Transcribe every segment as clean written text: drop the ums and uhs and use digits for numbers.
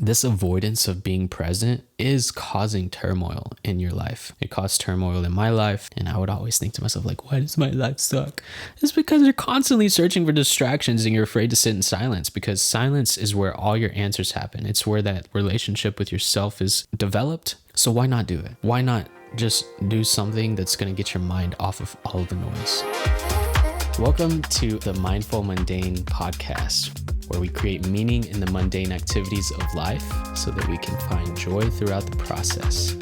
this avoidance of being present is causing turmoil in your life. It caused turmoil in my life, and I would always think to myself, like, why does my life suck? It's because you're constantly searching for distractions and you're afraid to sit in silence, because silence is where all your answers happen. It's where that relationship with yourself is developed. So why not do it? Why not just do something that's going to get your mind off of all of the noise? Welcome to the Mindful Mundane podcast, where we create meaning in the mundane activities of life so that we can find joy throughout the process.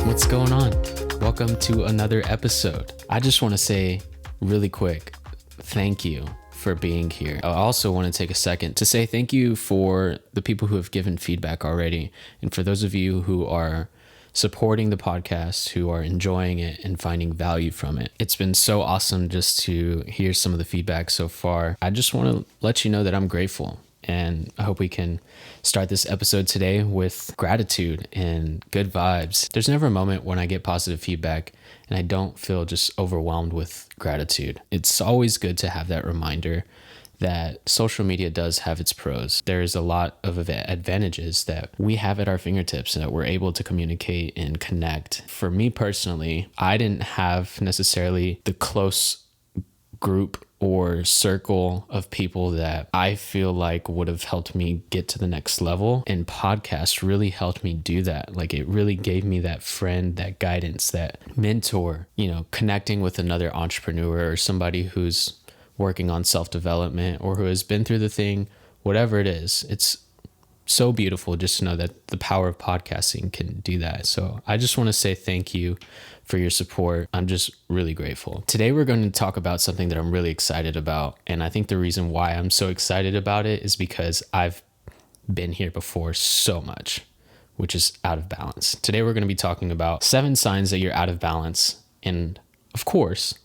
What's going on? Welcome to another episode. I just want to say really quick, thank you for being here. I also want to take a second to say thank you for the people who have given feedback already. And for those of you who are supporting the podcast, who are enjoying it and finding value from it. It's been so awesome just to hear some of the feedback so far. I just want to let you know that I'm grateful, and I hope we can start this episode today with gratitude and good vibes. There's never a moment when I get positive feedback and I don't feel just overwhelmed with gratitude. It's always good to have that reminder that social media does have its pros. There's a lot of advantages that we have at our fingertips and that we're able to communicate and connect. For me personally, I didn't have necessarily the close group or circle of people that I feel like would have helped me get to the next level. And podcasts really helped me do that. Like, it really gave me that friend, that guidance, that mentor, connecting with another entrepreneur or somebody who's working on self-development or who has been through the thing, whatever it is. It's so beautiful just to know that the power of podcasting can do that. So I just want to say thank you for your support. I'm just really grateful. Today we're going to talk about something that I'm really excited about. And I think the reason why I'm so excited about it is because I've been here before so much, which is out of balance. Today we're going to be talking about 7 signs that you're out of balance, and of course,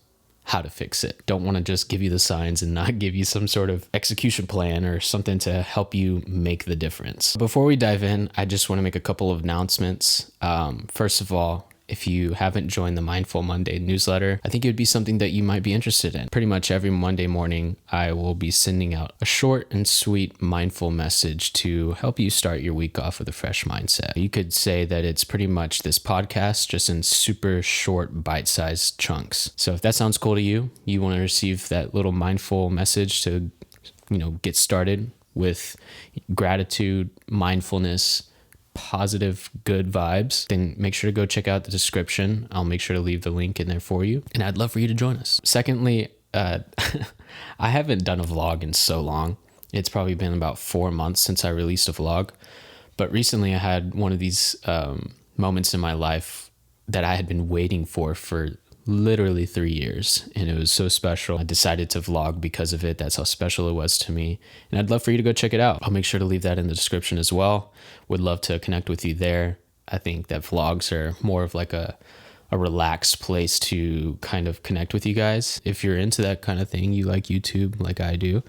how to fix it. Don't want to just give you the signs and not give you some sort of execution plan or something to help you make the difference. Before we dive in, I just want to make a couple of announcements. First of all, if you haven't joined the Mindful Monday newsletter, I think it would be something that you might be interested in. Pretty much every Monday morning, I will be sending out a short and sweet mindful message to help you start your week off with a fresh mindset. You could say that it's pretty much this podcast, just in super short, bite-sized chunks. So if that sounds cool to you, you want to receive that little mindful message to, get started with gratitude, mindfulness, positive, good vibes, then make sure to go check out the description. I'll make sure to leave the link in there for you, and I'd love for you to join us. Secondly, I haven't done a vlog in so long. It's probably been about 4 months since I released a vlog, but recently I had one of these moments in my life that I had been waiting for literally 3 years, and it was so special. I decided to vlog because of it. That's how special it was to me, and I'd love for you to go check it out. I'll make sure to leave that in the description as well. Would love to connect with you there. I think that vlogs are more of like a relaxed place to kind of connect with you guys. If you're into that kind of thing, you like YouTube like I do,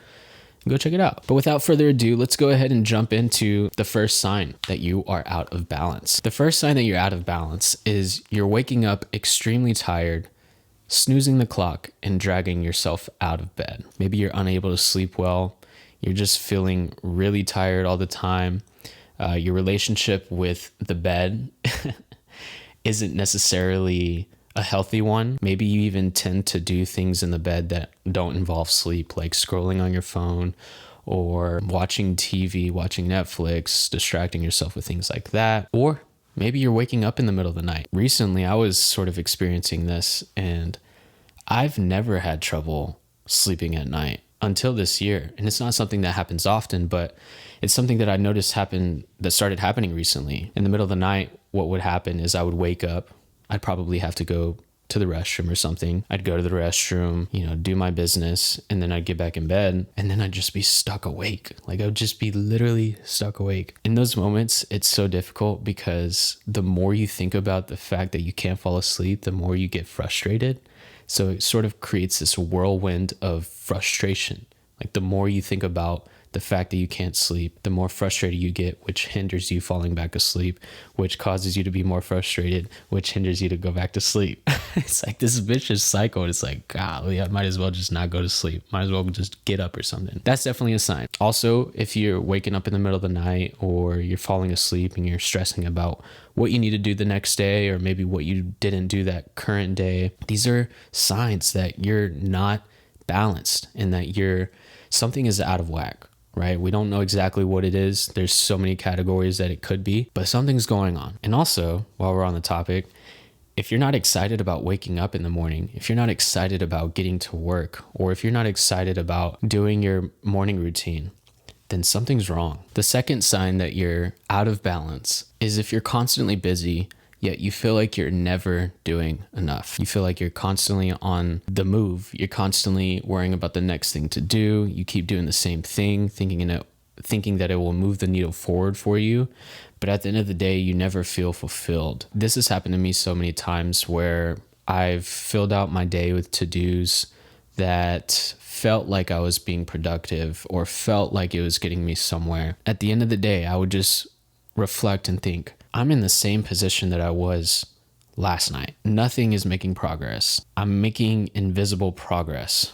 go check it out. But without further ado, let's go ahead and jump into the first sign that you are out of balance. The first sign that you're out of balance is you're waking up extremely tired, snoozing the clock, and dragging yourself out of bed. Maybe you're unable to sleep well. You're just feeling really tired all the time. Your relationship with the bed isn't necessarily a healthy one. Maybe you even tend to do things in the bed that don't involve sleep, like scrolling on your phone or watching TV, watching Netflix, distracting yourself with things like that. Or maybe you're waking up in the middle of the night. Recently, I was sort of experiencing this, and I've never had trouble sleeping at night until this year. And it's not something that happens often, but it's something that I noticed that started happening recently. In the middle of the night, what would happen is I would wake up. I'd probably have to go to the restroom or something. I'd go to the restroom, do my business, and then I'd get back in bed, and then I'd just be stuck awake. Like, I would just be literally stuck awake. In those moments, it's so difficult because the more you think about the fact that you can't fall asleep, the more you get frustrated. So it sort of creates this whirlwind of frustration. Like, the more you think about the fact that you can't sleep, the more frustrated you get, which hinders you falling back asleep, which causes you to be more frustrated, which hinders you to go back to sleep. It's like this vicious cycle. It's like, golly, I might as well just not go to sleep. Might as well just get up or something. That's definitely a sign. Also, if you're waking up in the middle of the night or you're falling asleep and you're stressing about what you need to do the next day, or maybe what you didn't do that current day, these are signs that you're not balanced and that something is out of whack, right? We don't know exactly what it is. There's so many categories that it could be, but something's going on. And also, while we're on the topic, if you're not excited about waking up in the morning, if you're not excited about getting to work, or if you're not excited about doing your morning routine, then something's wrong. The second sign that you're out of balance is if you're constantly busy, yet you feel like you're never doing enough. You feel like you're constantly on the move. You're constantly worrying about the next thing to do. You keep doing the same thing, thinking that it will move the needle forward for you. But at the end of the day, you never feel fulfilled. This has happened to me so many times where I've filled out my day with to-dos that felt like I was being productive or felt like it was getting me somewhere. At the end of the day, I would just reflect and think, I'm in the same position that I was last night. Nothing is making progress. I'm making invisible progress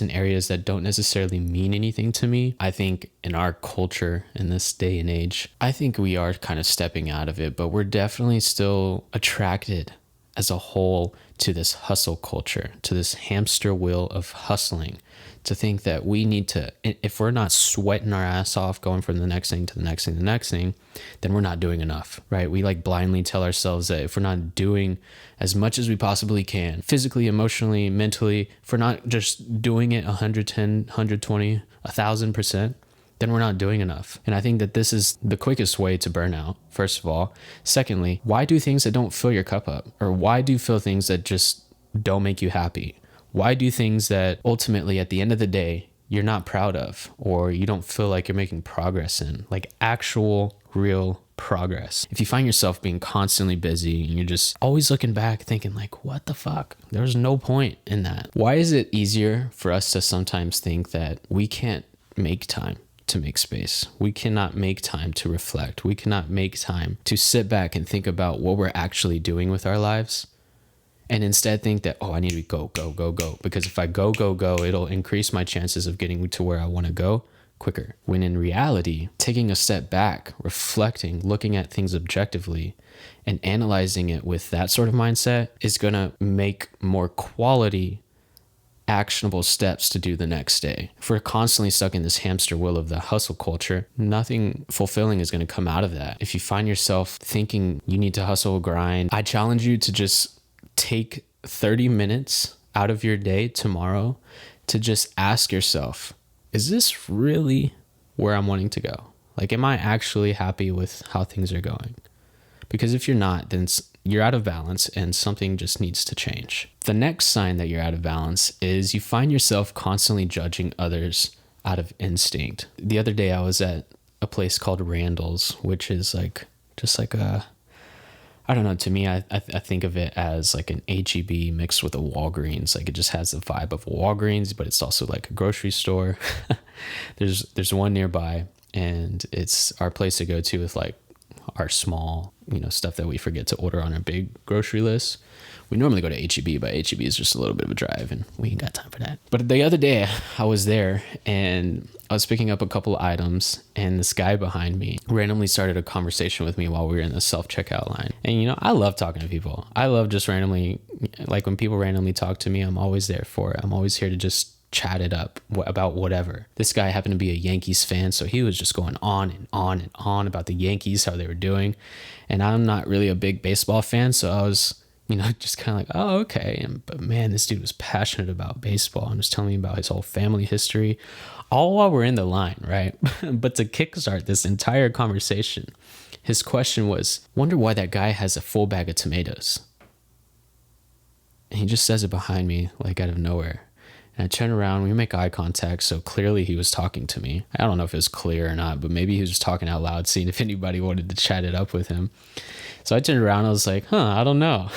in areas that don't necessarily mean anything to me. I think in our culture, in this day and age, I think we are kind of stepping out of it, but we're definitely still attracted as a whole to this hustle culture, to this hamster wheel of hustling, to think that we need to, if we're not sweating our ass off going from the next thing to the next thing, then we're not doing enough, right? We like blindly tell ourselves that if we're not doing as much as we possibly can, physically, emotionally, mentally, if we're not just doing it 110, 120, 1,000%, then we're not doing enough. And I think that this is the quickest way to burn out, first of all. Secondly, why do things that don't fill your cup up? Or why do things that just don't make you happy? Why do things that ultimately at the end of the day, you're not proud of, or you don't feel like you're making progress in, like actual, real progress? If you find yourself being constantly busy and you're just always looking back thinking like, what the fuck? There's no point in that. Why is it easier for us to sometimes think that we can't make time to make space? We cannot make time to reflect. We cannot make time to sit back and think about what we're actually doing with our lives, and instead think that, I need to go, because if I go, it'll increase my chances of getting to where I want to go quicker. When in reality, taking a step back, reflecting, looking at things objectively, and analyzing it with that sort of mindset is going to make more quality, actionable steps to do the next day. If we're constantly stuck in this hamster wheel of the hustle culture, nothing fulfilling is going to come out of that. If you find yourself thinking you need to hustle, grind, I challenge you to just take 30 minutes out of your day tomorrow to just ask yourself, is this really where I'm wanting to go? Like, am I actually happy with how things are going? Because if you're not, then you're out of balance and something just needs to change. The next sign that you're out of balance is you find yourself constantly judging others out of instinct. The other day I was at a place called Randall's, which is just like a, I don't know, to me, I think of it as like an HEB mixed with a Walgreens. Like, it just has the vibe of a Walgreens, but it's also like a grocery store. There's one nearby, and it's our place to go to with like our small, stuff that we forget to order on our big grocery list. We normally go to HEB, but HEB is just a little bit of a drive, and we ain't got time for that. But the other day I was there and I was picking up a couple items, and this guy behind me randomly started a conversation with me while we were in the self-checkout line. And I love talking to people. I love just randomly, like when people randomly talk to me, I'm always there for it. I'm always here to just chat it up about whatever. This guy happened to be a Yankees fan, so he was just going on and on and on about the Yankees, how they were doing. And I'm not really a big baseball fan, so I was just kind of like, oh, okay. But man, this dude was passionate about baseball and was telling me about his whole family history, all while we're in the line, right? But to kickstart this entire conversation, his question was, wonder why that guy has a full bag of tomatoes. And he just says it behind me, like out of nowhere. And I turn around, we make eye contact, so clearly he was talking to me. I don't know if it was clear or not, but maybe he was just talking out loud, seeing if anybody wanted to chat it up with him. So I turned around, I was like, I don't know.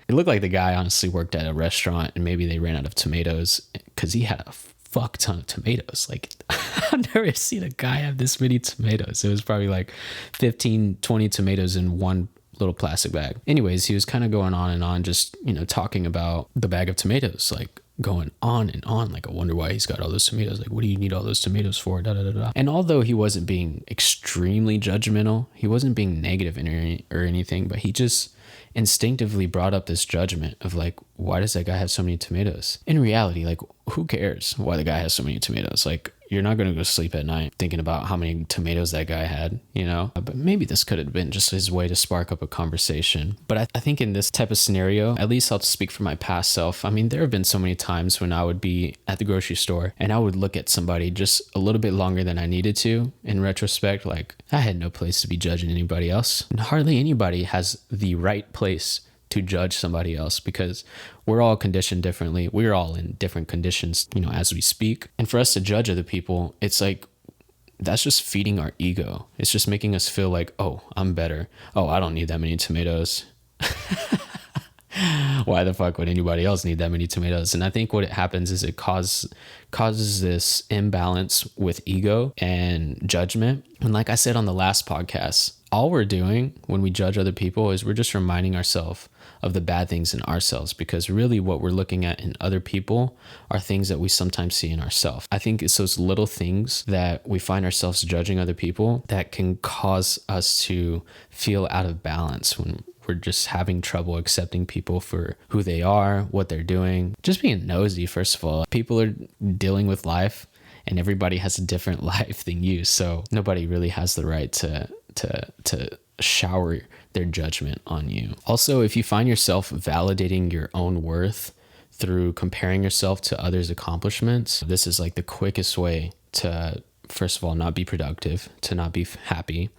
It looked like the guy honestly worked at a restaurant, and maybe they ran out of tomatoes, because he had a fuck ton of tomatoes. Like, I've never seen a guy have this many tomatoes. It was probably like 15, 20 tomatoes in one little plastic bag. Anyways, he was kind of going on and on, just, talking about the bag of tomatoes, like going on and on. Like, I wonder why he's got all those tomatoes. Like, what do you need all those tomatoes for? Da, da, da, da. And although he wasn't being extremely judgmental, he wasn't being negative or anything, but he just instinctively brought up this judgment of like, why does that guy have so many tomatoes? In reality, like, who cares why the guy has so many tomatoes? Like, you're not going to go sleep at night thinking about how many tomatoes that guy had, But maybe this could have been just his way to spark up a conversation. But I think in this type of scenario, at least I'll speak for my past self. I mean, there have been so many times when I would be at the grocery store and I would look at somebody just a little bit longer than I needed to. In retrospect, like, I had no place to be judging anybody else. And hardly anybody has the right place to judge somebody else, because we're all conditioned differently. We're all in different conditions, as we speak. And for us to judge other people, it's like, that's just feeding our ego. It's just making us feel like, oh, I'm better. Oh, I don't need that many tomatoes. Why the fuck would anybody else need that many tomatoes? And I think what happens is it causes this imbalance with ego and judgment. And like I said on the last podcast, all we're doing when we judge other people is we're just reminding ourselves of the bad things in ourselves, because really what we're looking at in other people are things that we sometimes see in ourselves. I think it's those little things that we find ourselves judging other people that can cause us to feel out of balance when we're just having trouble accepting people for who they are, what they're doing, just being nosy. First of all, people are dealing with life and everybody has a different life than you. So nobody really has the right to shower their judgment on you. Also, if you find yourself validating your own worth through comparing yourself to others' accomplishments, this is like the quickest way to, first of all, not be productive, to not be happy,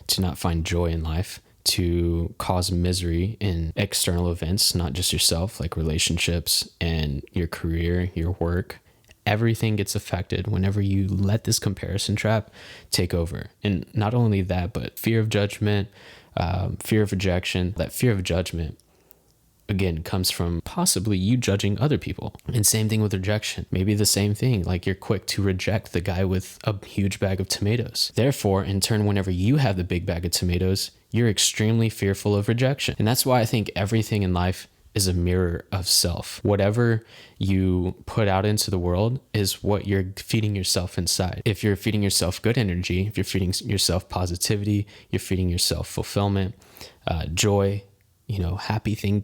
to not find joy in life, to cause misery in external events, not just yourself, like relationships and your career, your work. Everything gets affected whenever you let this comparison trap take over. And not only that, but fear of judgment, fear of rejection. That fear of judgment, again, comes from possibly you judging other people. And same thing with rejection. Maybe the same thing, like you're quick to reject the guy with a huge bag of tomatoes. Therefore, in turn, whenever you have the big bag of tomatoes, you're extremely fearful of rejection. And that's why I think everything in life is a mirror of self. Whatever you put out into the world is what you're feeding yourself inside. If you're feeding yourself good energy, if you're feeding yourself positivity, you're feeding yourself fulfillment, joy,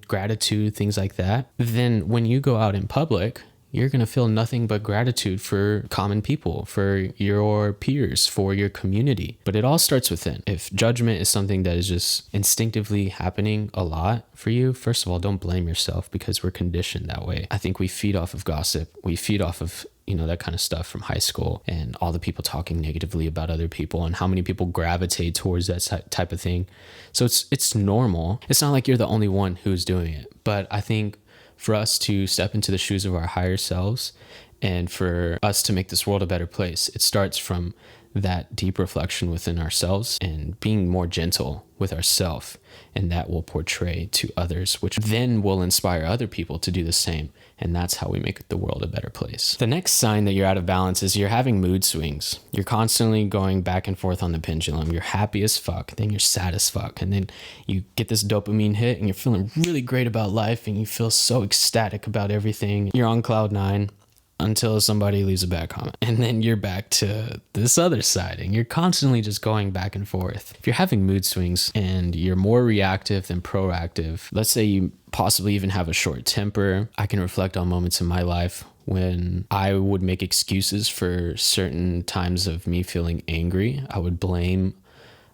gratitude, things like that, then when you go out in public, you're going to feel nothing but gratitude for common people, for your peers, for your community. But it all starts within. If judgment is something that is just instinctively happening a lot for you, first of all, don't blame yourself, because we're conditioned that way. I think we feed off of gossip. We feed off of that kind of stuff from high school, and all the people talking negatively about other people, and how many people gravitate towards that type of thing. So it's normal. It's not like you're the only one who's doing it. But I think for us to step into the shoes of our higher selves and for us to make this world a better place, it starts from that deep reflection within ourselves and being more gentle with ourselves, and that will portray to others, which then will inspire other people to do the same. And that's how we make the world a better place. The next sign that you're out of balance is you're having mood swings. You're constantly going back and forth on the pendulum. You're happy as fuck, then you're sad as fuck, and then you get this dopamine hit and you're feeling really great about life and you feel so ecstatic about everything. You're on cloud nine until somebody leaves a bad comment, and then you're back to this other side, and you're constantly just going back and forth. If you're having mood swings and you're more reactive than proactive, let's say you possibly even have a short temper. I can reflect on moments in my life when I would make excuses for certain times of me feeling angry. I would blame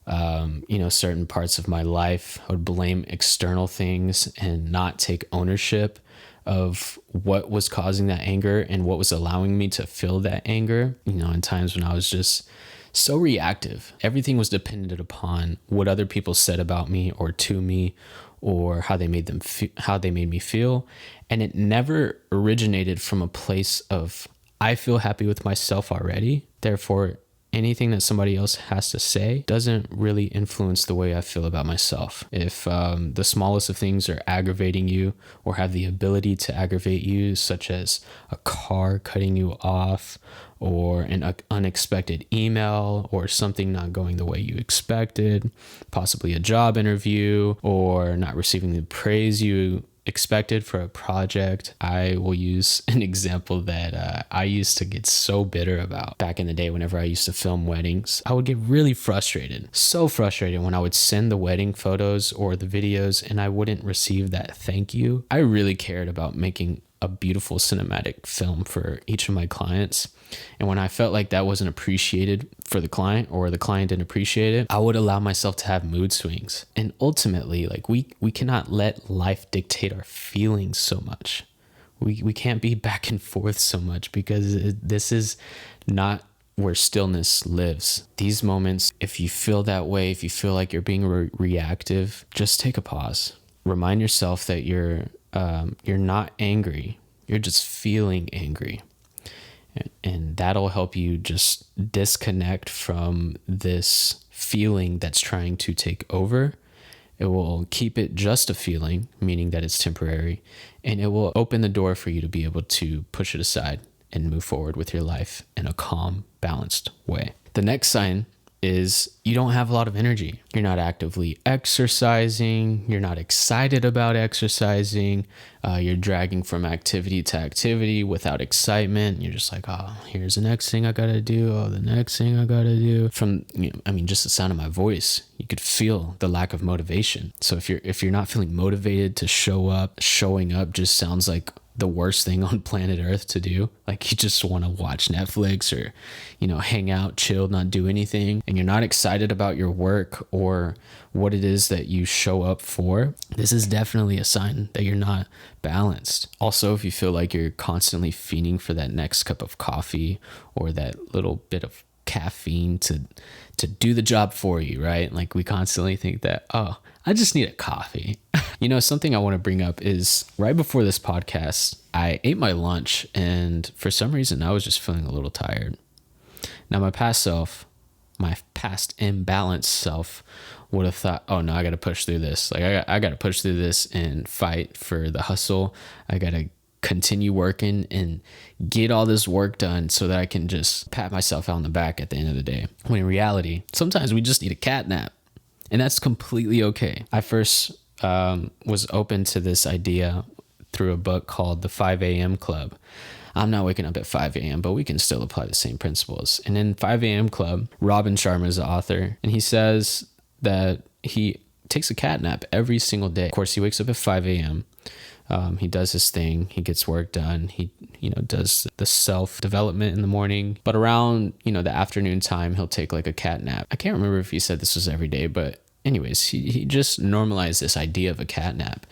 certain parts of my life. I would blame external things and not take ownership of what was causing that anger and what was allowing me to feel that anger. In times when I was just so reactive, everything was dependent upon what other people said about me or to me, or how they made me feel. And it never originated from a place of, I feel happy with myself already, therefore anything that somebody else has to say doesn't really influence the way I feel about myself. If the smallest of things are aggravating you or have the ability to aggravate you, such as a car cutting you off, or an unexpected email, or something not going the way you expected, possibly a job interview, or not receiving the praise you expected for a project. I will use an example that I used to get so bitter about back in the day. Whenever I used to film weddings, I would get really frustrated, so frustrated when I would send the wedding photos or the videos and I wouldn't receive that thank you. I really cared about making a beautiful cinematic film for each of my clients. And when I felt like that wasn't appreciated for the client, or the client didn't appreciate it, I would allow myself to have mood swings. And ultimately, like we cannot let life dictate our feelings so much. We can't be back and forth so much, because this is not where stillness lives. These moments, if you feel that way, if you feel like you're being reactive, just take a pause. Remind yourself that you're not angry. You're just feeling angry. And that'll help you just disconnect from this feeling that's trying to take over. It will keep it just a feeling, meaning that it's temporary, and it will open the door for you to be able to push it aside and move forward with your life in a calm, balanced way. The next sign is you don't have a lot of energy. You're not actively exercising. You're not excited about exercising. You're dragging from activity to activity without excitement. You're just like, oh, here's the next thing I gotta do. Oh, the next thing I gotta do. From, just the sound of my voice, you could feel the lack of motivation. So if you're not feeling motivated to show up, showing up just sounds like the worst thing on planet Earth to do. Like, you just want to watch Netflix or, hang out, chill, not do anything, and you're not excited about your work or what it is that you show up for. This is definitely a sign that you're not balanced. Also, if you feel like you're constantly fiending for that next cup of coffee or that little bit of caffeine to do the job for you, right? Like, we constantly think that, oh, I just need a coffee. Something I want to bring up is right before this podcast, I ate my lunch, and for some reason I was just feeling a little tired. Now, my past imbalanced self would have thought, oh no, I got to push through this. Like, I got to push through this and fight for the hustle. I got to continue working and get all this work done so that I can just pat myself on the back at the end of the day. When in reality, sometimes we just need a cat nap, and that's completely okay. I first was open to this idea through a book called The 5 a.m. Club. I'm not waking up at 5 a.m., but we can still apply the same principles. And in 5 a.m. Club, Robin Sharma is the author, and he says that he takes a cat nap every single day. Of course, he wakes up at 5 a.m. He does his thing. He gets work done. He, does the self-development in the morning. But around, the afternoon time, he'll take like a cat nap. I can't remember if he said this was every day, but anyways, he just normalized this idea of a cat nap.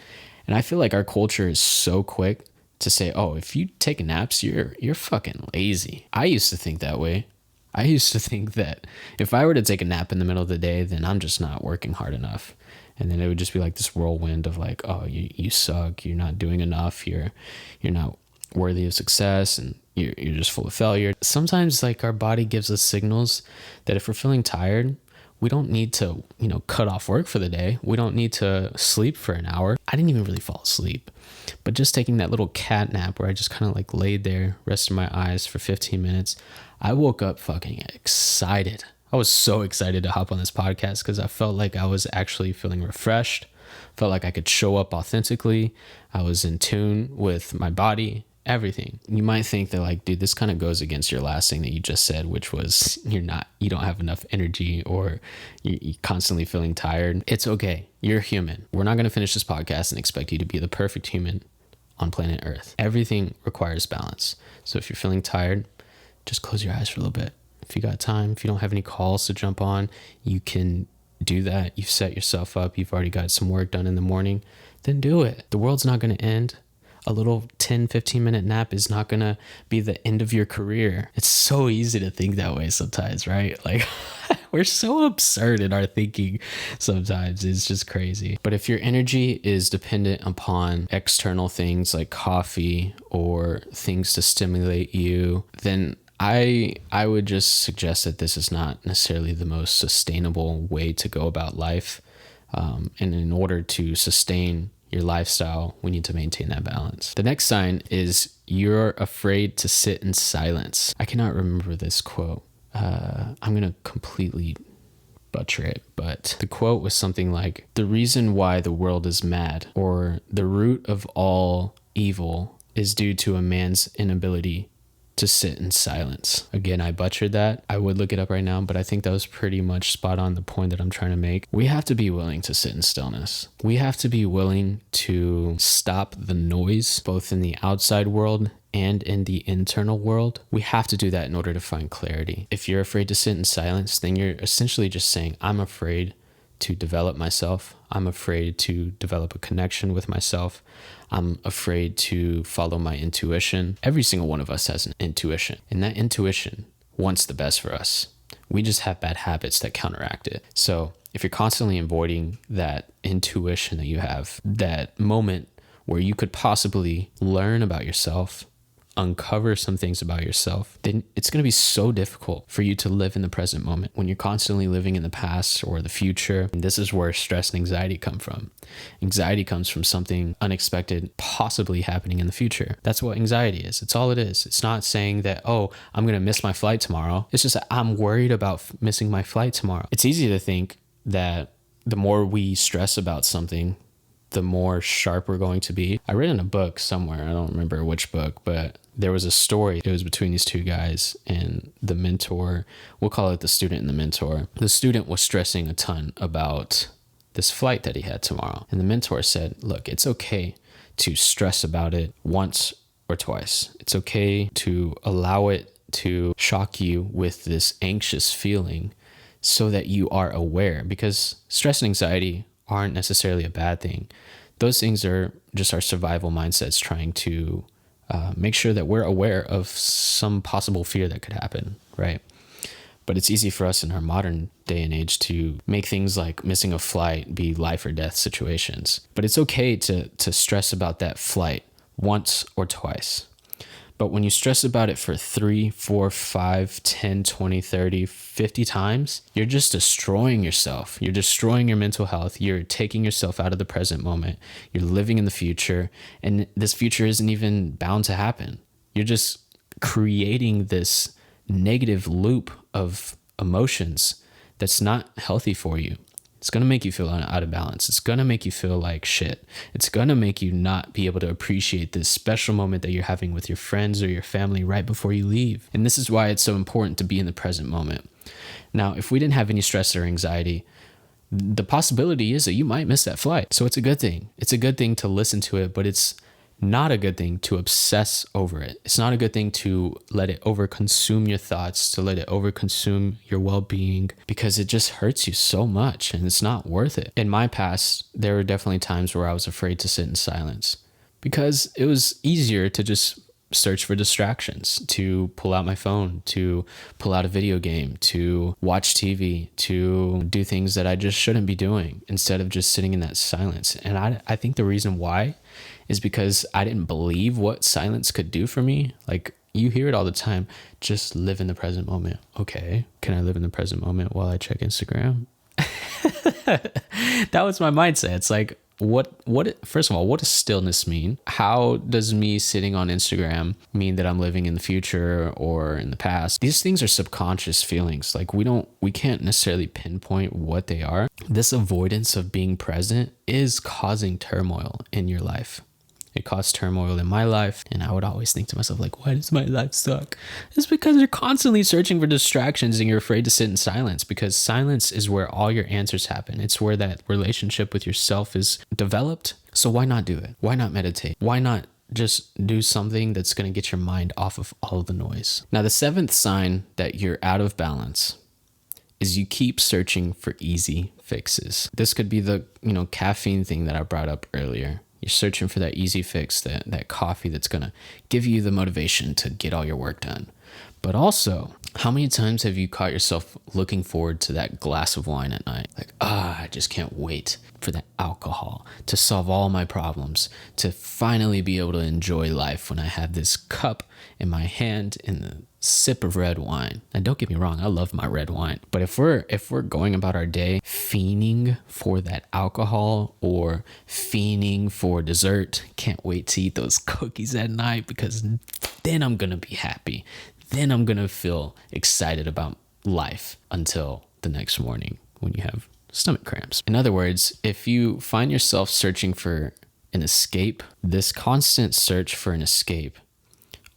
And I feel like our culture is so quick to say, oh, if you take naps, you're fucking lazy. I used to think that way. I used to think that if I were to take a nap in the middle of the day, then I'm just not working hard enough. And then it would just be like this whirlwind of like, oh, you suck. You're not doing enough. You're not worthy of success, and you're just full of failure. Sometimes, like, our body gives us signals that if we're feeling tired, we don't need to, cut off work for the day. We don't need to sleep for an hour. I didn't even really fall asleep, but just taking that little cat nap where I just kind of like laid there, rested my eyes for 15 minutes. I woke up fucking excited. I was so excited to hop on this podcast because I felt like I was actually feeling refreshed, felt like I could show up authentically. I was in tune with my body, everything. You might think that, like, dude, this kind of goes against your last thing that you just said, which was you don't have enough energy, or you're constantly feeling tired. It's okay. You're human. We're not going to finish this podcast and expect you to be the perfect human on planet Earth. Everything requires balance. So if you're feeling tired, just close your eyes for a little bit. If you got time, if you don't have any calls to jump on, you can do that. You've set yourself up. You've already got some work done in the morning. Then do it. The world's not going to end. A little 10, 15-minute nap is not going to be the end of your career. It's so easy to think that way sometimes, right? Like, we're so absurd in our thinking sometimes. It's just crazy. But if your energy is dependent upon external things like coffee or things to stimulate you, then I would just suggest that this is not necessarily the most sustainable way to go about life. And in order to sustain your lifestyle, we need to maintain that balance. The next sign is you're afraid to sit in silence. I cannot remember this quote. I'm going to completely butcher it, but the quote was something like, "The reason why the world is mad, or the root of all evil, is due to a man's inability to sit in silence." Again, I butchered that. I would look it up right now, but I think that was pretty much spot on the point that I'm trying to make. We have to be willing to sit in stillness. We have to be willing to stop the noise, both in the outside world and in the internal world. We have to do that in order to find clarity. If you're afraid to sit in silence, then you're essentially just saying, I'm afraid to develop myself. I'm afraid to develop a connection with myself. I'm afraid to follow my intuition. Every single one of us has an intuition, and that intuition wants the best for us. We just have bad habits that counteract it. So if you're constantly avoiding that intuition that you have, that moment where you could possibly learn about yourself, uncover some things about yourself, then it's going to be so difficult for you to live in the present moment when you're constantly living in the past or the future. And this is where stress and anxiety come from. Anxiety comes from something unexpected possibly happening in the future. That's what anxiety is. It's all it is. It's not saying that, oh, I'm going to miss my flight tomorrow. It's just that I'm worried about missing my flight tomorrow. It's easy to think that the more we stress about something, the more sharp we're going to be. I read in a book somewhere, I don't remember which book, but there was a story. It was between these two guys and the mentor. We'll call it the student and the mentor. The student was stressing a ton about this flight that he had tomorrow. And the mentor said, look, it's okay to stress about it once or twice. It's okay to allow it to shock you with this anxious feeling so that you are aware, because stress and anxiety aren't necessarily a bad thing. Those things are just our survival mindsets trying to make sure that we're aware of some possible fear that could happen, right? But it's easy for us in our modern day and age to make things like missing a flight be life or death situations. But it's okay to stress about that flight once or twice. But when you stress about it for 3, 4, 5, 10, 20, 30, 50 times, you're just destroying yourself. You're destroying your mental health. You're taking yourself out of the present moment. You're living in the future, and this future isn't even bound to happen. You're just creating this negative loop of emotions that's not healthy for you. It's going to make you feel out of balance. It's going to make you feel like shit. It's going to make you not be able to appreciate this special moment that you're having with your friends or your family right before you leave. And this is why it's so important to be in the present moment. Now, if we didn't have any stress or anxiety, the possibility is that you might miss that flight. So it's a good thing. It's a good thing to listen to it, but it's not a good thing to obsess over it. It's not a good thing to let it overconsume your thoughts, to let it overconsume your well-being, because it just hurts you so much and it's not worth it. In my past, there were definitely times where I was afraid to sit in silence because it was easier to just search for distractions, to pull out my phone, to pull out a video game, to watch TV, to do things that I just shouldn't be doing instead of just sitting in that silence. And I think the reason why is because I didn't believe what silence could do for me. Like, you hear it all the time, just live in the present moment. Okay, can I live in the present moment while I check Instagram? That was my mindset. It's like, first of all, what does stillness mean? How does me sitting on Instagram mean that I'm living in the future or in the past? These things are subconscious feelings. Like, we can't necessarily pinpoint what they are. This avoidance of being present is causing turmoil in your life. It caused turmoil in my life, and I would always think to myself, like, why does my life suck? It's because you're constantly searching for distractions and you're afraid to sit in silence, because silence is where all your answers happen. It's where that relationship with yourself is developed. So why not do it? Why not meditate? Why not just do something that's going to get your mind off of all of the noise? Now, the seventh sign that you're out of balance is you keep searching for easy fixes. This could be the, caffeine thing that I brought up earlier. You're searching for that easy fix, that coffee that's going to give you the motivation to get all your work done. But also, How many times have you caught yourself looking forward to that glass of wine at night? Like, I just can't wait for that alcohol to solve all my problems, to finally be able to enjoy life when I have this cup in my hand and the sip of red wine. And don't get me wrong, I love my red wine. But if we're going about our day fiending for that alcohol or fiending for dessert, can't wait to eat those cookies at night because then I'm gonna be happy. Then I'm going to feel excited about life until the next morning when you have stomach cramps. In other words, if you find yourself searching for an escape, this constant search for an escape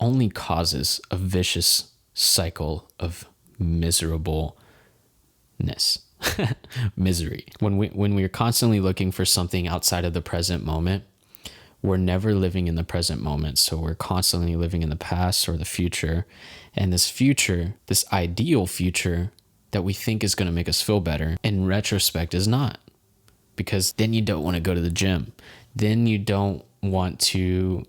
only causes a vicious cycle of miserableness, misery. When we're constantly looking for something outside of the present moment, we're never living in the present moment. So we're constantly living in the past or the future. And this future, this ideal future that we think is going to make us feel better, in retrospect is not. Because then you don't want to go to the gym. Then you don't want to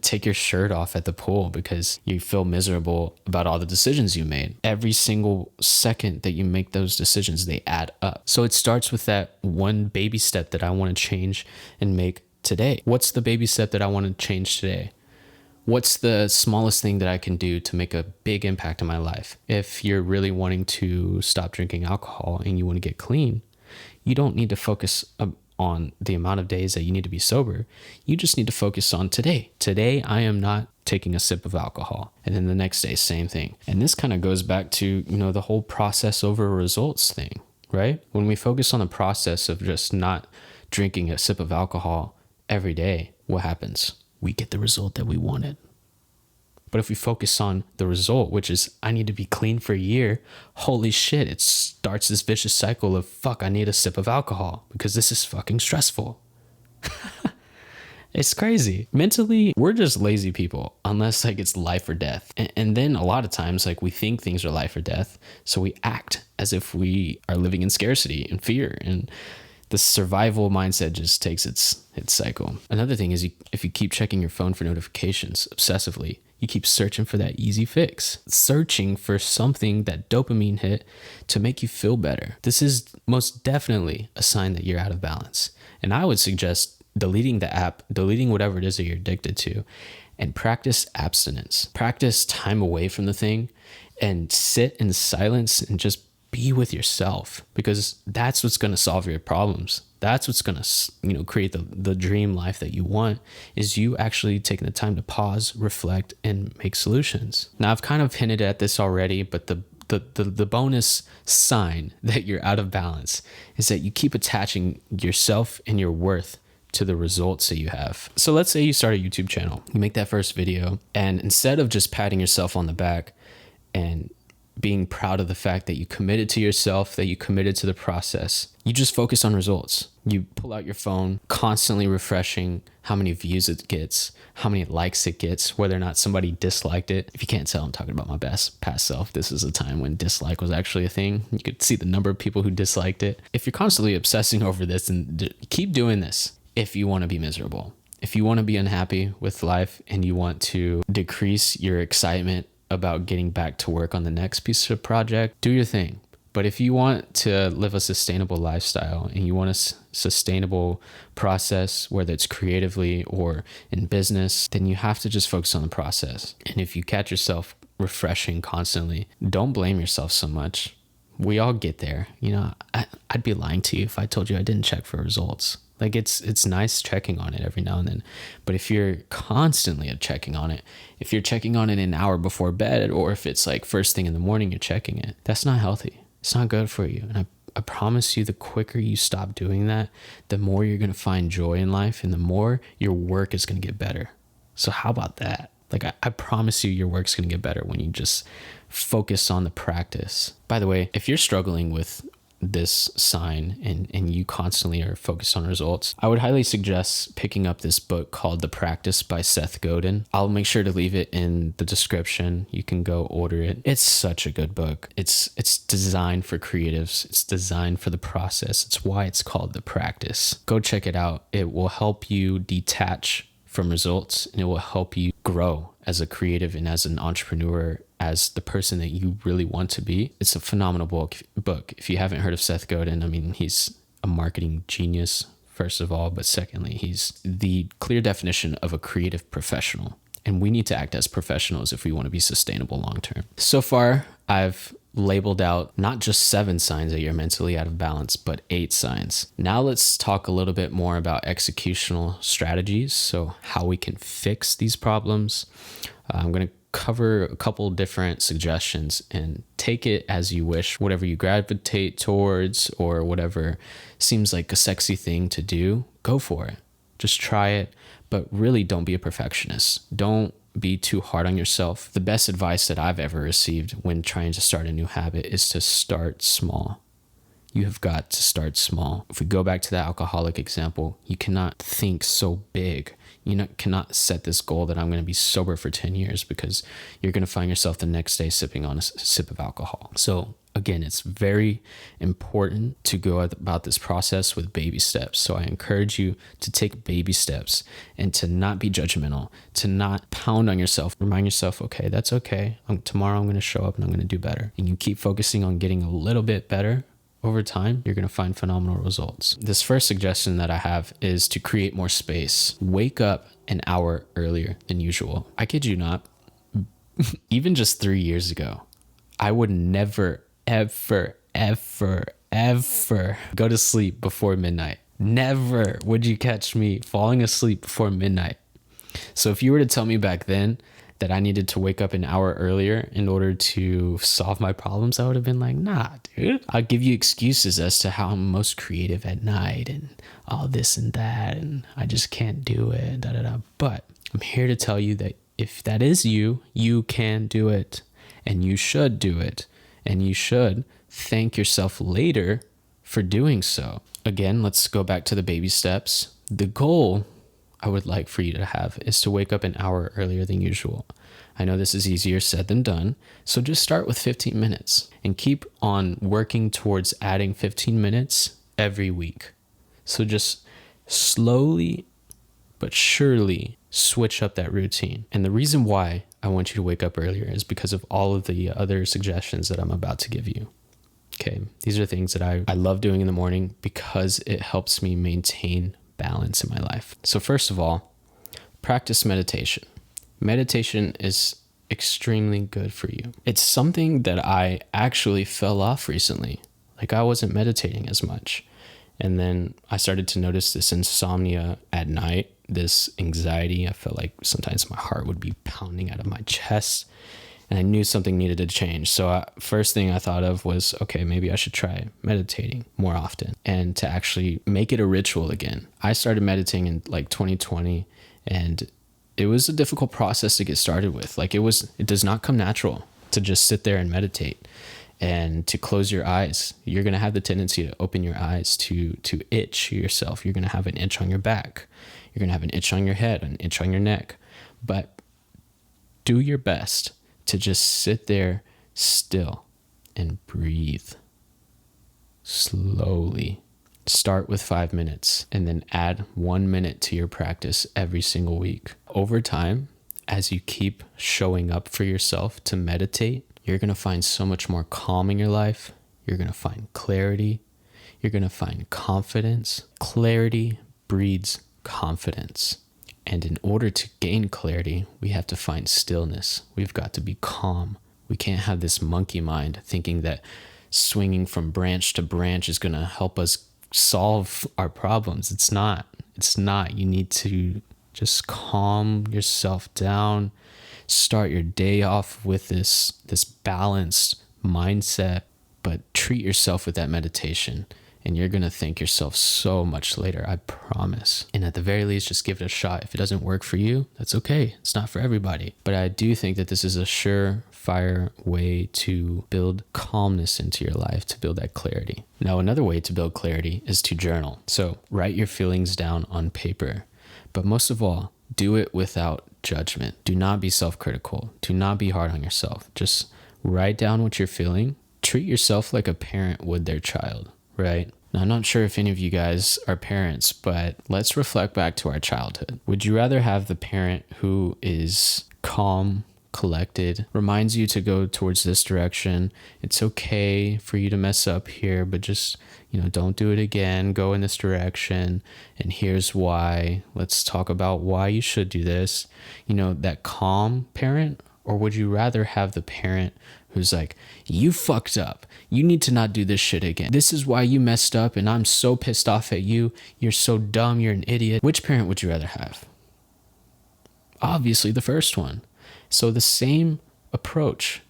take your shirt off at the pool because you feel miserable about all the decisions you made. Every single second that you make those decisions, they add up. So it starts with that one baby step that I want to change and make today. What's the baby step that I want to change today? What's the smallest thing that I can do to make a big impact in my life? If you're really wanting to stop drinking alcohol and you want to get clean, you don't need to focus on the amount of days that you need to be sober. You just need to focus on today. Today, I am not taking a sip of alcohol. And then the next day, same thing. And this kind of goes back to, the whole process over results thing, right? When we focus on the process of just not drinking a sip of alcohol every day, what happens? We get the result that we wanted. But if we focus on the result, which is I need to be clean for a year, holy shit, it starts this vicious cycle of I need a sip of alcohol because this is fucking stressful. It's crazy. Mentally, we're just lazy people unless it's life or death. And then a lot of times we think things are life or death. So we act as if we are living in scarcity and fear, and the survival mindset just takes its cycle. Another thing is if you keep checking your phone for notifications obsessively, you keep searching for that easy fix, searching for something, that dopamine hit to make you feel better. This is most definitely a sign that you're out of balance. And I would suggest deleting the app, deleting whatever it is that you're addicted to, and practice abstinence. Practice time away from the thing and sit in silence and just be with yourself, because that's what's going to solve your problems. That's what's going to, create the dream life that you want, is you actually taking the time to pause, reflect, and make solutions. Now, I've kind of hinted at this already, but the bonus sign that you're out of balance is that you keep attaching yourself and your worth to the results that you have. So let's say you start a YouTube channel, you make that first video, and instead of just patting yourself on the back and being proud of the fact that you committed to yourself, that you committed to the process, you just focus on results. You pull out your phone, constantly refreshing how many views it gets, how many likes it gets, whether or not somebody disliked it. If you can't tell, I'm talking about my past self. This is a time when dislike was actually a thing. You could see the number of people who disliked it. If you're constantly obsessing over this, and keep doing this if you want to be miserable. If you want to be unhappy with life and you want to decrease your excitement about getting back to work on the next piece of project, do your thing. But if you want to live a sustainable lifestyle and you want a sustainable process, whether it's creatively or in business, then you have to just focus on the process. And if you catch yourself refreshing constantly, don't blame yourself so much. We all get there. I'd be lying to you if I told you I didn't check for results. It's nice checking on it every now and then, but if you're constantly checking on it, if you're checking on it an hour before bed, or if it's first thing in the morning you're checking it, that's not healthy. It's not good for you. And I promise you, the quicker you stop doing that, the more you're going to find joy in life, and the more your work is going to get better. So how about that? I promise you, your work's going to get better when you just focus on the practice. By the way, if you're struggling with this sign and you constantly are focused on results, I would highly suggest picking up this book called The Practice by Seth Godin. I'll make sure to leave it in the description. You can go order it. It's such a good book. It's designed for creatives. It's designed for the process. It's why it's called The Practice. Go check it out. It will help you detach from results, and it will help you grow as a creative and as an entrepreneur, as the person that you really want to be. It's a phenomenal book. If you haven't heard of Seth Godin, I mean, he's a marketing genius, first of all, but secondly, he's the clear definition of a creative professional. And we need to act as professionals if we want to be sustainable long term. So far, I've labeled out not just 7 signs that you're mentally out of balance, but 8 signs. Now let's talk a little bit more about executional strategies. So how we can fix these problems. I'm going to cover a couple different suggestions and take it as you wish, whatever you gravitate towards or whatever seems like a sexy thing to do, go for it. Just try it, but really don't be a perfectionist. Don't be too hard on yourself. The best advice that I've ever received when trying to start a new habit is to start small. You have got to start small. If we go back to the alcoholic example, you cannot think so big. You cannot set this goal that I'm going to be sober for 10 years, because you're going to find yourself the next day sipping on a sip of alcohol. So again, it's very important to go about this process with baby steps. So I encourage you to take baby steps and to not be judgmental, to not pound on yourself. Remind yourself, okay, that's okay. Tomorrow I'm going to show up and I'm going to do better. And you keep focusing on getting a little bit better. Over time, you're going to find phenomenal results. This first suggestion that I have is to create more space. Wake up an hour earlier than usual. I kid you not, even just 3 years ago, I would never, ever go to sleep before midnight. Never would you catch me falling asleep before midnight. So if you were to tell me back then that I needed to wake up an hour earlier in order to solve my problems, I would have been like, nah, dude. I'll give you excuses as to how I'm most creative at night and all this and that, and I just can't do it, But I'm here to tell you that if that is you, you can do it, and you should do it, and you should thank yourself later for doing so. Again, let's go back to the baby steps. The goal I would like for you to have is to wake up an hour earlier than usual. I know this is easier said than done, so just start with 15 minutes and keep on working towards adding 15 minutes every week. So just slowly but surely switch up that routine. And the reason why I want you to wake up earlier is because of all of the other suggestions that I'm about to give you. Okay, these are things that I love doing in the morning because it helps me maintain balance in my life. So first of all, practice meditation. Meditation is extremely good for you. It's something that I actually fell off recently. Like I wasn't meditating as much. And then I started to notice this insomnia at night, this anxiety. I felt like sometimes my heart would be pounding out of my chest. And I knew something needed to change. So first thing I thought of was, okay, maybe I should try meditating more often and to actually make it a ritual again. I started meditating in like 2020, and it was a difficult process to get started with. Like it does not come natural to just sit there and meditate and to close your eyes. You're going to have the tendency to open your eyes, to itch yourself. You're going to have an itch on your back. You're going to have an itch on your head, an itch on your neck. But do your best to just sit there still and breathe slowly. Start with 5 minutes and then add 1 minute to your practice every single week. Over time, as you keep showing up for yourself to meditate, you're going to find so much more calm in your life. You're going to find clarity. You're going to find confidence. Clarity breeds confidence. And in order to gain clarity, we have to find stillness. We've got to be calm. We can't have this monkey mind thinking that swinging from branch to branch is going to help us solve our problems. It's not. You need to just calm yourself down. Start your day off with this balanced mindset, but treat yourself with that meditation. And you're going to thank yourself so much later, I promise. And at the very least, just give it a shot. If it doesn't work for you, that's okay. It's not for everybody. But I do think that this is a surefire way to build calmness into your life, to build that clarity. Now, another way to build clarity is to journal. So write your feelings down on paper. But most of all, do it without judgment. Do not be self-critical. Do not be hard on yourself. Just write down what you're feeling. Treat yourself like a parent would their child. Right? Now, I'm not sure if any of you guys are parents, but let's reflect back to our childhood. Would you rather have the parent who is calm, collected, reminds you to go towards this direction. It's okay for you to mess up here, but just, don't do it again. Go in this direction. And here's why. Let's talk about why you should do this. That calm parent, or would you rather have the parent who's like, you fucked up. You need to not do this shit again. This is why you messed up, and I'm so pissed off at you. You're so dumb. You're an idiot. Which parent would you rather have? Obviously the first one. So the same approach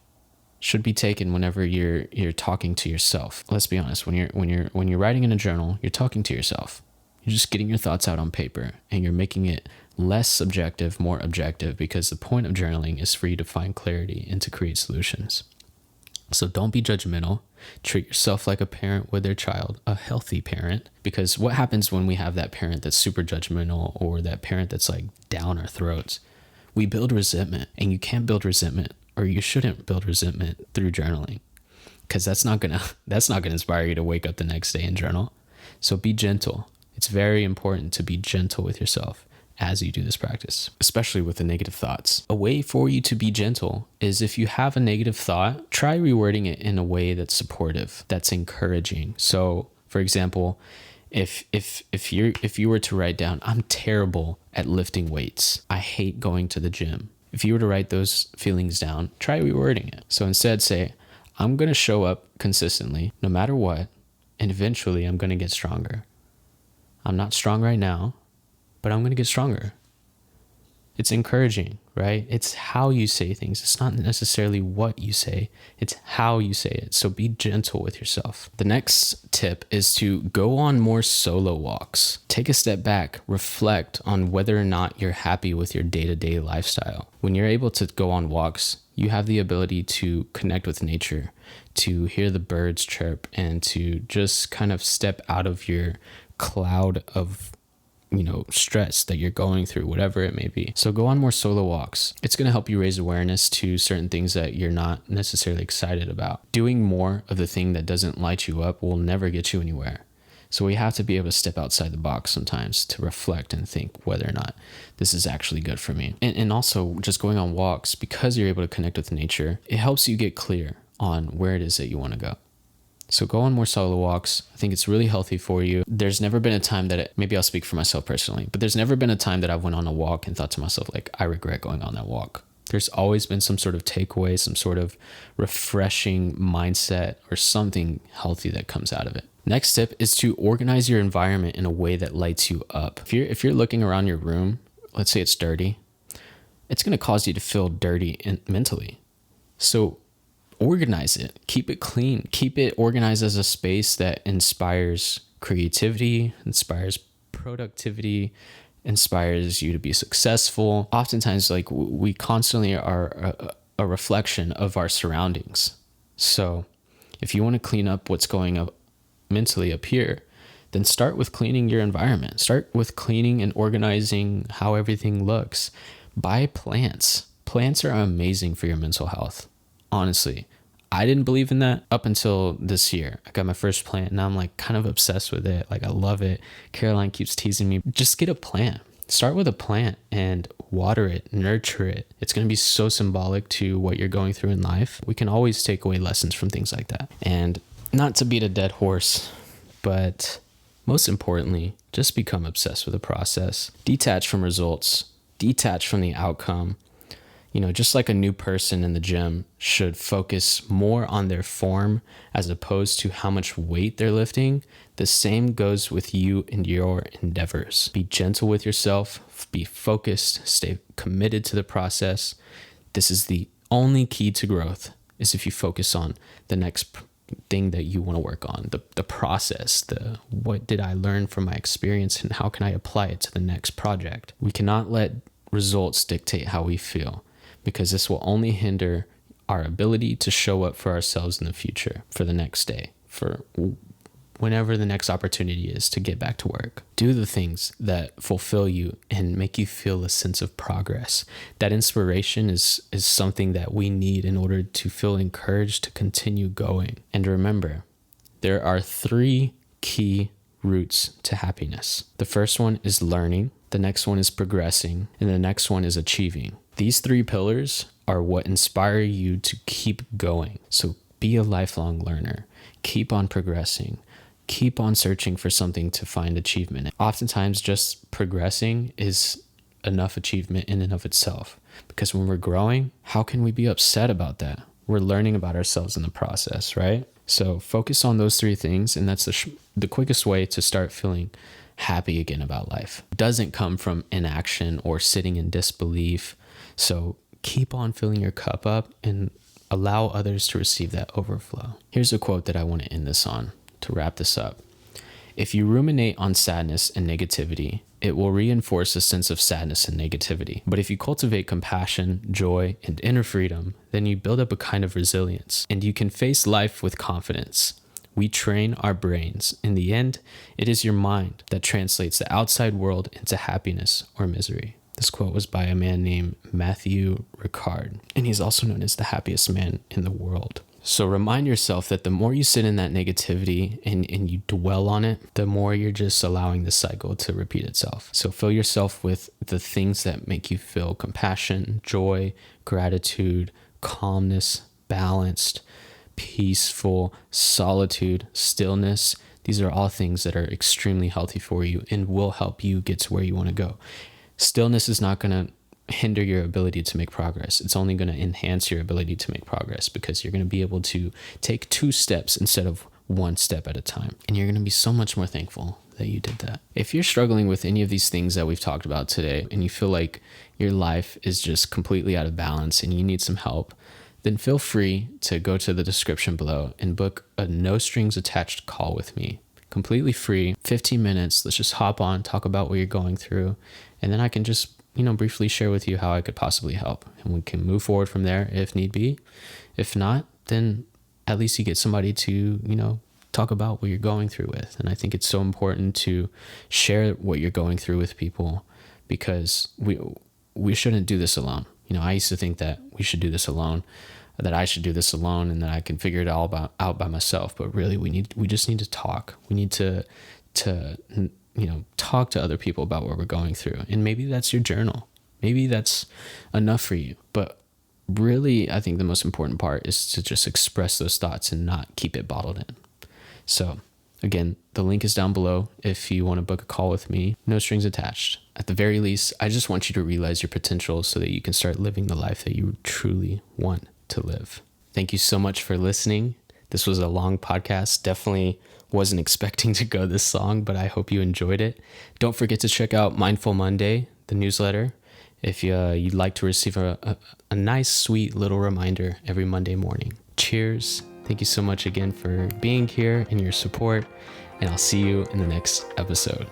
should be taken whenever you're talking to yourself. Let's be honest, when you're writing in a journal, you're talking to yourself. You're just getting your thoughts out on paper, and you're making it less subjective, more objective, because the point of journaling is for you to find clarity and to create solutions. So don't be judgmental. Treat yourself like a parent with their child, a healthy parent, because what happens when we have that parent that's super judgmental, or that parent that's like down our throats? We build resentment, and you can't build resentment, or you shouldn't build resentment through journaling, because that's not gonna inspire you to wake up the next day and journal. So be gentle. It's very important to be gentle with yourself as you do this practice, especially with the negative thoughts. A way for you to be gentle is, if you have a negative thought, try rewording it in a way that's supportive, that's encouraging. So, for example, if you were to write down, I'm terrible at lifting weights, I hate going to the gym. If you were to write those feelings down, try rewording it. So instead say, I'm going to show up consistently no matter what, and eventually I'm going to get stronger. I'm not strong right now, but I'm going to get stronger. It's encouraging, right? It's how you say things. It's not necessarily what you say. It's how you say it. So be gentle with yourself. The next tip is to go on more solo walks. Take a step back, reflect on whether or not you're happy with your day-to-day lifestyle. When you're able to go on walks, you have the ability to connect with nature, to hear the birds chirp, and to just kind of step out of your cloud of stress that you're going through, whatever it may be. So go on more solo walks. It's going to help you raise awareness to certain things that you're not necessarily excited about. Doing more of the thing that doesn't light you up will never get you anywhere. So we have to be able to step outside the box sometimes to reflect and think whether or not this is actually good for me. And also just going on walks, because you're able to connect with nature, it helps you get clear on where it is that you want to go. So go on more solo walks. I think it's really healthy for you. There's never been a time that maybe I'll speak for myself personally, but there's never been a time that I went on a walk and thought to myself, like, I regret going on that walk. There's always been some sort of takeaway, some sort of refreshing mindset, or something healthy that comes out of it. Next tip is to organize your environment in a way that lights you up. If you're looking around your room, let's say it's dirty, it's going to cause you to feel dirty mentally. So organize it, keep it clean, keep it organized as a space that inspires creativity, inspires productivity, inspires you to be successful. Oftentimes, like, we constantly are a reflection of our surroundings. So if you want to clean up what's going up mentally up here, then start with cleaning your environment. Start with cleaning and organizing how everything looks. Buy plants. Plants are amazing for your mental health. Honestly, I didn't believe in that up until this year. I got my first plant, and now I'm like kind of obsessed with it. Like, I love it. Caroline keeps teasing me, just get a plant. Start with a plant and water it, nurture it. It's going to be so symbolic to what you're going through in life. We can always take away lessons from things like that. And not to beat a dead horse, but most importantly, just become obsessed with the process. Detach from results. Detach from the outcome. Just like a new person in the gym should focus more on their form as opposed to how much weight they're lifting, the same goes with you and your endeavors. Be gentle with yourself, be focused, stay committed to the process. This is the only key to growth, is if you focus on the next thing that you want to work on, the process, what did I learn from my experience and how can I apply it to the next project. We cannot let results dictate how we feel, because this will only hinder our ability to show up for ourselves in the future, for the next day, for whenever the next opportunity is to get back to work. Do the things that fulfill you and make you feel a sense of progress. That inspiration is something that we need in order to feel encouraged to continue going. And remember, there are 3 key routes to happiness. The first one is learning, the next one is progressing, and the next one is achieving. These 3 pillars are what inspire you to keep going. So be a lifelong learner. Keep on progressing. Keep on searching for something to find achievement in. Oftentimes, just progressing is enough achievement in and of itself. Because when we're growing, how can we be upset about that? We're learning about ourselves in the process, right? So focus on those three things, and that's the quickest way to start feeling happy again about life. It doesn't come from inaction or sitting in disbelief. So keep on filling your cup up and allow others to receive that overflow. Here's a quote that I want to end this on to wrap this up. If you ruminate on sadness and negativity, it will reinforce a sense of sadness and negativity. But if you cultivate compassion, joy, and inner freedom, then you build up a kind of resilience, and you can face life with confidence. We train our brains. In the end, it is your mind that translates the outside world into happiness or misery. This quote was by a man named Matthew Ricard, and he's also known as the happiest man in the world. So remind yourself that the more you sit in that negativity and you dwell on it, the more you're just allowing the cycle to repeat itself. So fill yourself with the things that make you feel compassion, joy, gratitude, calmness, balanced, peaceful, solitude, stillness. These are all things that are extremely healthy for you and will help you get to where you want to go. Stillness is not going to hinder your ability to make progress. It's only going to enhance your ability to make progress, because you're going to be able to take 2 steps instead of 1 step at a time. And you're going to be so much more thankful that you did that. If you're struggling with any of these things that we've talked about today, and you feel like your life is just completely out of balance and you need some help, then feel free to go to the description below and book a no strings attached call with me. Completely free, 15 minutes. Let's just hop on, talk about what you're going through, and then I can just briefly share with you how I could possibly help, and we can move forward from there if need be. If not, then at least you get somebody to, talk about what you're going through with. And I think it's so important to share what you're going through with people, because we shouldn't do this alone. I used to think that we should do this alone, that I should do this alone, and that I can figure it all out by myself. But really, we just need to talk. We need to talk to other people about what we're going through. And maybe that's your journal. Maybe that's enough for you. But really, I think the most important part is to just express those thoughts and not keep it bottled in. So again, the link is down below if you want to book a call with me, no strings attached. At the very least, I just want you to realize your potential so that you can start living the life that you truly want to live. Thank you so much for listening. This was a long podcast. Definitely wasn't expecting to go this long, but I hope you enjoyed it. Don't forget to check out Mindful Monday, the newsletter, if you'd like to receive a nice, sweet little reminder every Monday morning. Cheers. Thank you so much again for being here and your support, and I'll see you in the next episode.